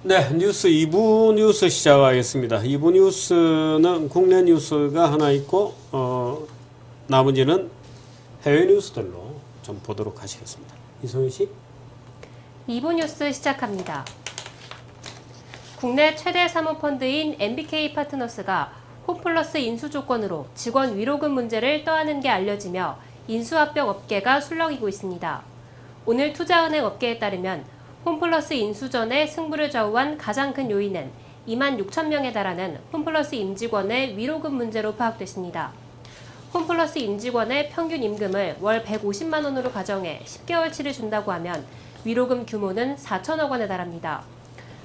네, 뉴스 2부 뉴스 시작하겠습니다. 2부 뉴스는 국내 뉴스가 하나 있고, 나머지는 해외 뉴스들로 좀 보도록 하시겠습니다. 이소희 씨. 2부 뉴스 시작합니다. 국내 최대 사모펀드인 MBK 파트너스가 홈플러스 인수 조건으로 직원 위로금 문제를 떠안은 게 알려지며 인수합병 업계가 술렁이고 있습니다. 오늘 투자은행 업계에 따르면 홈플러스 인수 전에 승부를 좌우한 가장 큰 요인은 2만 6천 명에 달하는 홈플러스 임직원의 위로금 문제로 파악됐습니다. 홈플러스 임직원의 평균 임금을 월 150만 원으로 가정해 10개월치를 준다고 하면 위로금 규모는 4천억 원에 달합니다.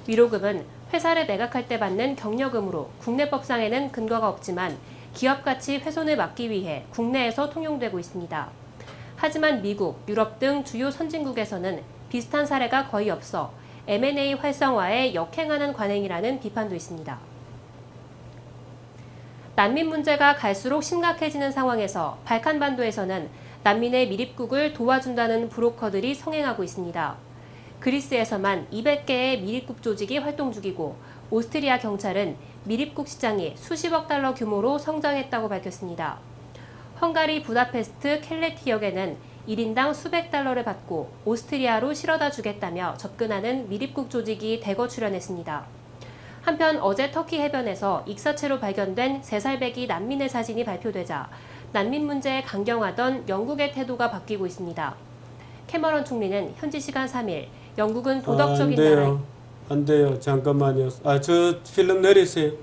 위로금은 회사를 매각할 때 받는 경력금으로 국내법상에는 근거가 없지만 기업 가치 훼손을 막기 위해 국내에서 통용되고 있습니다. 하지만 미국, 유럽 등 주요 선진국에서는 비슷한 사례가 거의 없어 M&A 활성화에 역행하는 관행이라는 비판도 있습니다. 난민 문제가 갈수록 심각해지는 상황에서 발칸반도에서는 난민의 미립국을 도와준다는 브로커들이 성행하고 있습니다. 그리스에서만 200개의 미립국 조직이 활동 중이고 오스트리아 경찰은 미립국 시장이 수십억 달러 규모로 성장했다고 밝혔습니다. 헝가리 부다페스트 켈레티역에는 1인당 수백 달러를 받고 오스트리아로 실어다 주겠다며 접근하는 미립국 조직이 대거 출연했습니다. 한편 어제 터키 해변에서 익사체로 발견된 3살배기 난민의 사진이 발표되자 난민 문제에 강경하던 영국의 태도가 바뀌고 있습니다. 캐머런 총리는 현지 시간 3일 영국은 도덕적인 나라... 안 돼요. 잠깐만요. 저 필름 내리세요.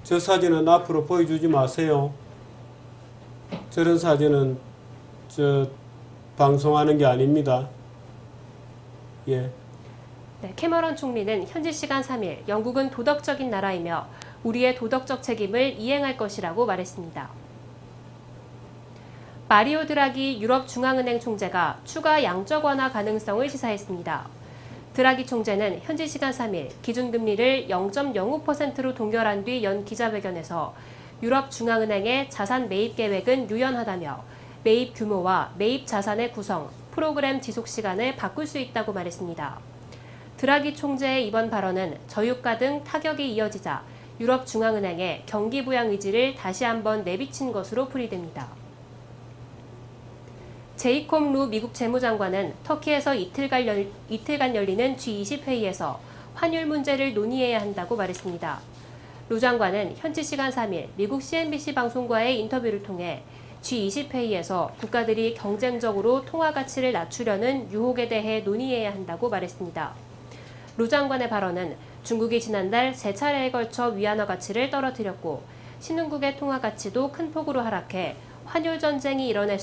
저 사진은 앞으로 보여주지 마세요. 저런 사진은 방송하는 게 아닙니다. 예. 네, 캐머런 총리는 현지 시간 3일 영국은 도덕적인 나라이며 우리의 도덕적 책임을 이행할 것이라고 말했습니다. 마리오 드라기 유럽 중앙은행 총재가 추가 양적 완화 가능성을 시사했습니다. 드라기 총재는 현지 시간 3일 기준금리를 0.05%로 동결한 뒤 연 기자회견에서 유럽 중앙은행의 자산 매입 계획은 유연하다며 매입 규모와 매입 자산의 구성, 프로그램 지속 시간을 바꿀 수 있다고 말했습니다. 드라기 총재의 이번 발언은 저유가 등 타격이 이어지자 유럽 중앙은행의 경기 부양 의지를 다시 한번 내비친 것으로 풀이됩니다. 제이콥 루 미국 재무장관은 터키에서 이틀간 열리는 G20 회의에서 환율 문제를 논의해야 한다고 말했습니다. 루 장관은 현지 시간 3일 미국 CNBC 방송과의 인터뷰를 통해 G20 회의에서 국가들이 경쟁적으로 통화 가치를 낮추려는 유혹에 대해 논의해야 한다고 말했습니다. 루 장관의 발언은 중국이 지난달 3차례에 걸쳐 위안화 가치를 떨어뜨렸고 신흥국의 통화 가치도 큰 폭으로 하락해 환율 전쟁이 일어날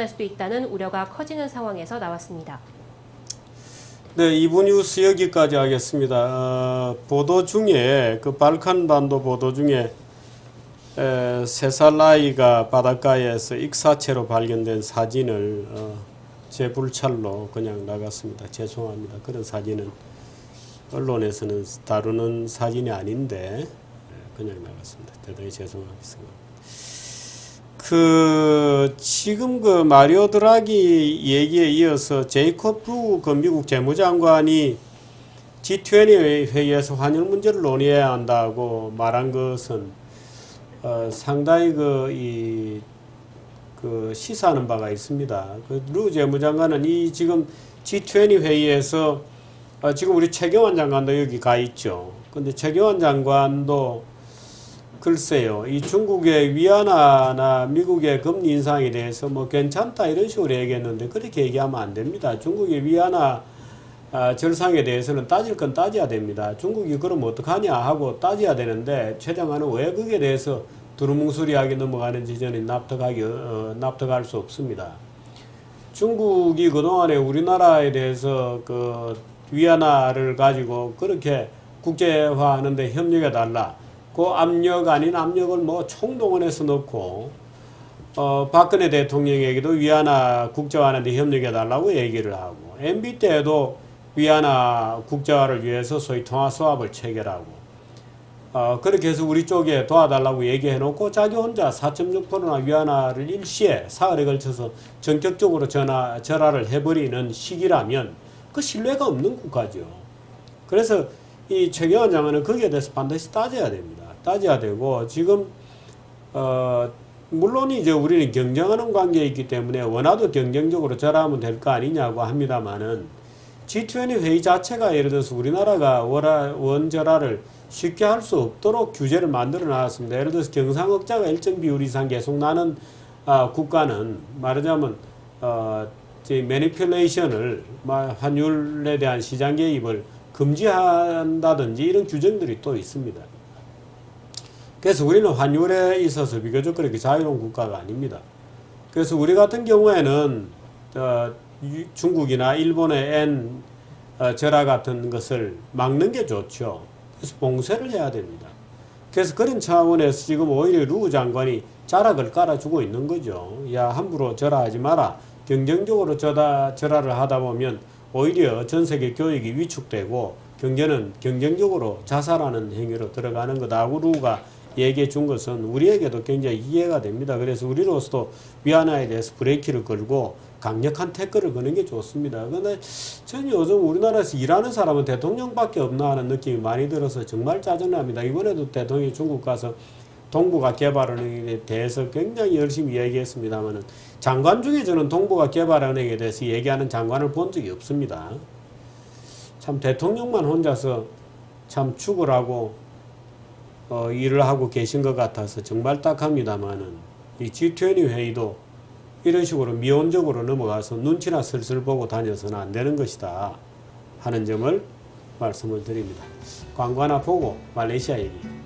수도 있다는 우려가 커지는 상황에서 나왔습니다. 네, 2부 뉴스 여기까지 하겠습니다. 보도 중에 발칸반도 보도 중에 3살 아이가 바닷가에서 익사체로 발견된 사진을 제 불찰로 그냥 나갔습니다. 죄송합니다. 그런 사진은 언론에서는 다루는 사진이 아닌데 그냥 나갔습니다. 대단히 죄송하겠습니다. 지금 마리오 드라기 얘기에 이어서 제이콥 루 미국 재무장관이 G20 회의에서 환율 문제를 논의해야 한다고 말한 것은 상당히 시사하는 바가 있습니다. 루 재무장관은 지금 G20 회의에서 지금 우리 최경환 장관도 여기 가 있죠. 근데 최경환 장관도 글쎄요, 이 중국의 위안화나 미국의 금리 인상에 대해서 괜찮다 이런 식으로 얘기했는데 그렇게 얘기하면 안 됩니다. 중국의 위안화 절상에 대해서는 따질 건 따져야 됩니다. 중국이 그럼 어떡하냐 하고 따져야 되는데 최 장관은 왜 그게 대해서 두루뭉술하게 넘어가는지 저는 납득할 수 없습니다. 중국이 그동안에 우리나라에 대해서 위안화를 가지고 그렇게 국제화하는 데 협력해 달라. 그 압력 아닌 압력을 총동원해서 넣고 박근혜 대통령에게도 위안화 국제화하는 데 협력해 달라고 얘기를 하고 MB 때에도 위안화 국제화를 위해서 소위 통화수합을 체결하고 그렇게 해서 우리 쪽에 도와달라고 얘기해 놓고 자기 혼자 4.6%나 위안화를 일시에 사흘에 걸쳐서 전격적으로 절하를 해버리는 시기라면 그 신뢰가 없는 국가죠. 그래서 이 최경환 장관은 거기에 대해서 반드시 따져야 됩니다. 따져야 되고 지금 물론 이제 우리는 경쟁하는 관계에 있기 때문에 원화도 경쟁적으로 절하하면 될 거 아니냐고 합니다만은 G20 회의 자체가 예를 들어서 우리나라가 원절하를 쉽게 할 수 없도록 규제를 만들어 놨습니다. 예를 들어서 경상흑자가 일정 비율 이상 계속 나는 국가는 말하자면 매니플레이션을 환율에 대한 시장 개입을 금지한다든지 이런 규정들이 또 있습니다. 그래서 우리는 환율에 있어서 비교적 그렇게 자유로운 국가가 아닙니다. 그래서 우리 같은 경우에는 중국이나 일본의 엔 절하 같은 것을 막는 게 좋죠. 그래서 봉쇄를 해야 됩니다. 그래서 그런 차원에서 지금 오히려 루 장관이 자락을 깔아주고 있는 거죠. 야, 함부로 절하하지 마라. 경쟁적으로 절하를 하다 보면 오히려 전 세계 교역이 위축되고 경제는 경쟁적으로 자살하는 행위로 들어가는 거다고 루가 얘기해 준 것은 우리에게도 굉장히 이해가 됩니다. 그래서 우리로서도 위안화에 대해서 브레이크를 걸고 강력한 태클을 거는 게 좋습니다. 그런데 저는 요즘 우리나라에서 일하는 사람은 대통령밖에 없나 하는 느낌이 많이 들어서 정말 짜증납니다. 이번에도 대통령이 중국 가서 동북아 개발은행에 대해서 굉장히 열심히 얘기했습니다만 장관 중에 저는 동북아 개발은행에 대해서 얘기하는 장관을 본 적이 없습니다. 참 대통령만 혼자서 참 죽으라고 일을 하고 계신 것 같아서 정말 딱합니다만은 이 G20 회의도 이런 식으로 미온적으로 넘어가서 눈치나 슬슬 보고 다녀서는 안 되는 것이다 하는 점을 말씀을 드립니다. 광고 하나 보고 말레이시아 얘기.